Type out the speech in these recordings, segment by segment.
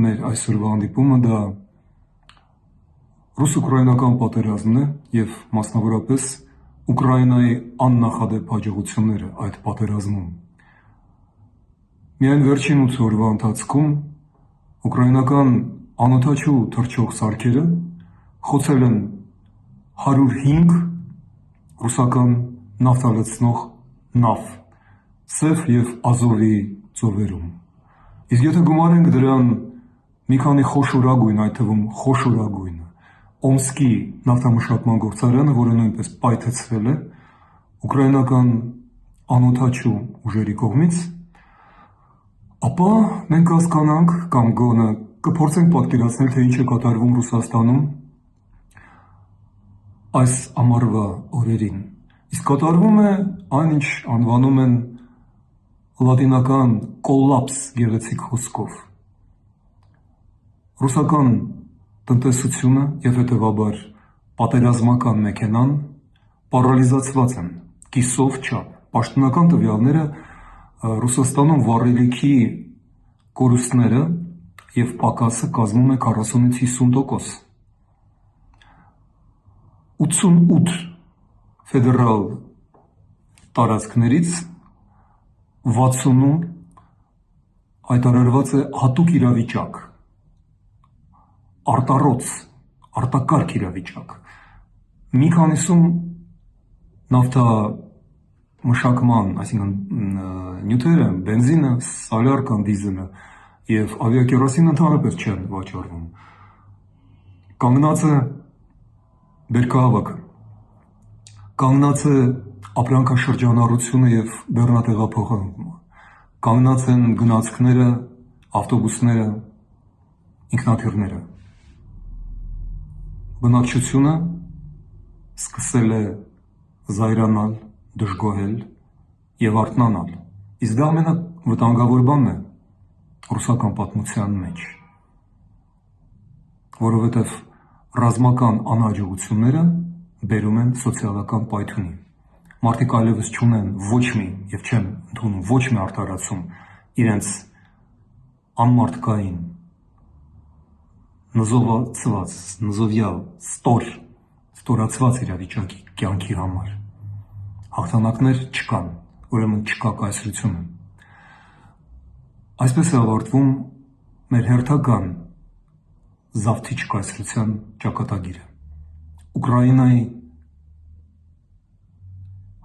մեր այսօրվա հանդիպումը դա ռուս-ուկրաինական պատերազմն է եւ մասնավորապես Ուկրաինայի աննախադեպ հաջողությունները այդ պատերազմում։ Միայն վերջին 8 օրվա ընթացքում ուկրաինական անօդաչու թռչող սարքերը խոցել են 105 ռուսական նավթալցնող նավ Սև եւ Ազովի ծովերում։ Իսկ եթե գումարենք դրան մի քանի խոշորագույն, այդ թվում խոշորագույն Օմսկի նավթամշակման գործարանը, որը նույնպես պայթեցվել է ուկրաինական անօդաչու ուժերի կողմից, ապա մենք կհասկանանք կամ գոնե կփորձենք պատկերացնել, թե ինչ է կատարվում Ռուսաստանում այս ամառվա օրերին։ Իսկ կատարվում է այն, ինչ անվանում են լատինական կոլլապս գեղեցիկ խոսքով։ Ռուսական տնտեսությունը եւ հետեւաբար պատերազմական մեքենան պարալիզացված են կիսով չափ։ Պաշտոնական տվյալները Ռուսաստանում վառելիքի կորուստները եւ պակասը կազմում է 40-ից 50%։ 88 ֆեդերալ տարածքներից 60-ում հայտարարված է հատուկ իրավիճակ, արտակարգ իրավիճակ։ Մի քանիսում նավթամշակման, այսինքն նյութերը, բենզինը, սալյարկան, դիզելը եւ ավիակերոսինը ընդհանրապես չեն վաճառվում։ Կանգնած է բերքահավաքը, կանգնած է ապրանքաշրջանառությունը եւ բեռնատեղափոխումը, կանգնած են գնացքները, ավտոբուսները, ինքնաթիռները։ Բնակչությունը սկսել է զայրանալ, դժգոհել եւ արթնանալ։ Իսկ դա ամենավտանգավոր բանն է ռուսական պատմության մեջ, որովհետեւ ռազմական անհաջողությունները բերում են սոցիալական պայթյունի։ Մարդիկ այլևս չունեն ոչ մի եւ չեն ընդունում ոչ մի արդարացում իրենց անմարդկային նզովացված, նզովյալ, ստորացված իրավիճակի կյանքի համար։ Հաղթանակներ չկան, ուրեմն չկա կայսրությունը։ Այսպես է ավարտվում մեր հերթական զավթիչ կայսրության ճակատագիրը։ Ուկրաինայի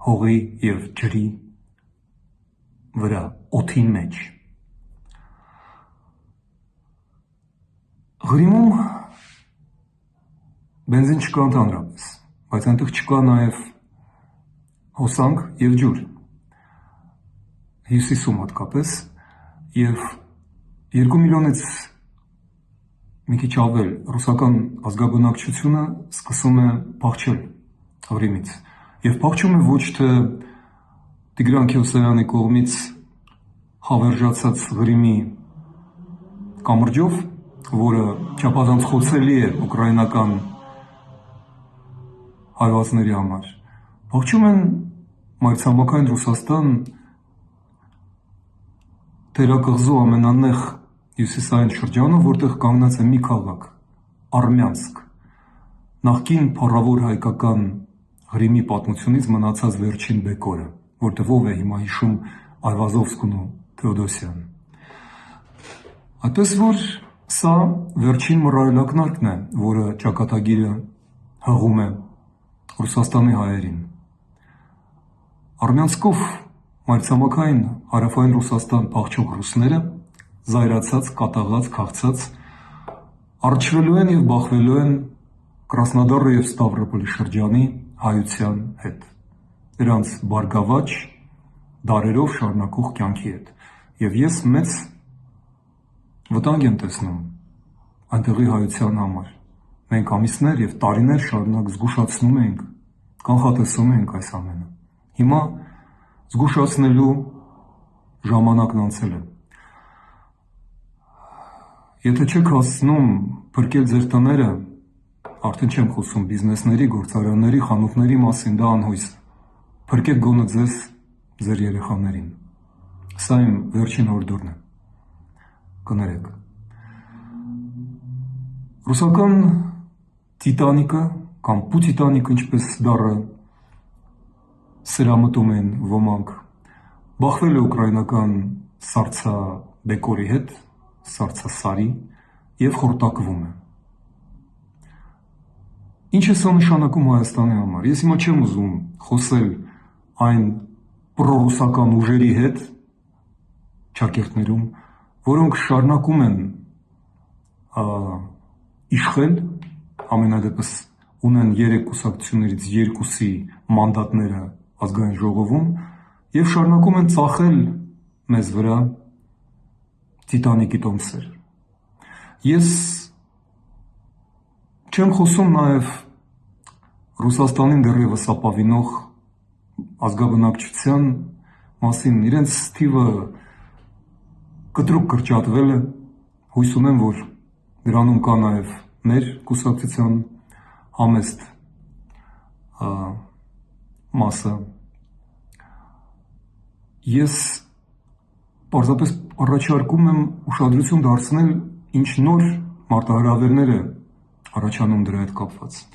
հողի եւ ջրի վրա, օդի մեջ։ Ղրիմում բենզին չկա ընդհանրապես, բայց այնտեղ չկա նաև հոսանք եւ ջուր։ Հյուսիսում հատկապես եւ 2 միլիոնից մի քիչ ավել ռուսական ազգաբնակչությունը սկսում է փախչել Ղրիմից։ Եվ փախչում է ոչ թե Տիգրան Քյոսայանի կողմից հավերժացած Ղրիմի կամրջով, որը չափազանց խոցելի է ուկրաինական հայվածների համար, փախչում են մայրցամաքային Ռուսաստան թերակղզու ամենանեղ հյուսիսային շրջանը, որտեղ կանգնած է մի քաղաք, Արմյանսկ, նախկին փառավոր հայկական Ղրիմի պատմությունից մնացած վերջին բեկորը, որտեղ ով է հիմա հիշում Այվազովսկուն ու Թեոդոսյան։ Այդպես որ սա վերջին մռայլակնարկն է, որը ճակատագիրը հղում է Ռուսաստանի հայերին։ Արմյանսկով մայրցամաքային հարավային Ռուսաստան փախչող ռուսները զայրացած, կատաղած, քաղցած առնչվելու են եւ բախվելու են Կրասնոդարի եւ Ստավրոպոլի շրջանի հայության հետ, նրանց բարգավաճ դարերով շարունակող կյանքի հետ։ Եվ ես մեծ վտանգ եմ տեսնում այնտեղի հայության համար։ Մենք ամիսներ եւ տարիներ շարունակ զգուշացնում ենք, կանխատեսում ենք այս ամենը։ Հիմա զգուշացնելու ժամանակն անցել է։ Եթե չեք հասցնում փրկել ձեր տները, արդեն չեմ խոսում բիզնեսների, գործարանների, խանութների մասին, դա անհույս է։ Փրկեք գոնե ձեզ, ձեր երեխաներին։ Սա իմ վերջին հորդորն է։ Կներեք։ Ռուսական Տիտանիկը կամ Պուտիտանիկը, ինչպես դառը սրամտում են ոմանք, բախվել է ուկրաինական սառցաբեկորի հետ, սառցասարի և խորտակվում է։ Ինչ է սա նշանակում Հայաստանի համար։ Ես հիմա չեմ ուզում խոսել այն պրոռուսական ուժերի հետ Չակերտներում, որոնք շարունակում են իշխել, ամենադեպս ունեն 3 կուսակցություններից 2-ի մանդատները ազգային ժողովում և շարունակում են ծախել մեզ վրա Տիտանիկի տոմսեր։ Ես չեմ խոսում նաև Ռուսաստանին դեռևս ապավինող ազգաբնակչության մասին, իրենց թիվը կտրուկ կրճատվել է, հույս ունեմ, որ դրանում կա նաև մեր կուսակցության համեստ մասը։ Ես պարզապես առաջարկում եմ ուշադրություն դարձնել, ինչ նոր մարտահրավերներ է առաջանում դրա հետ կապված։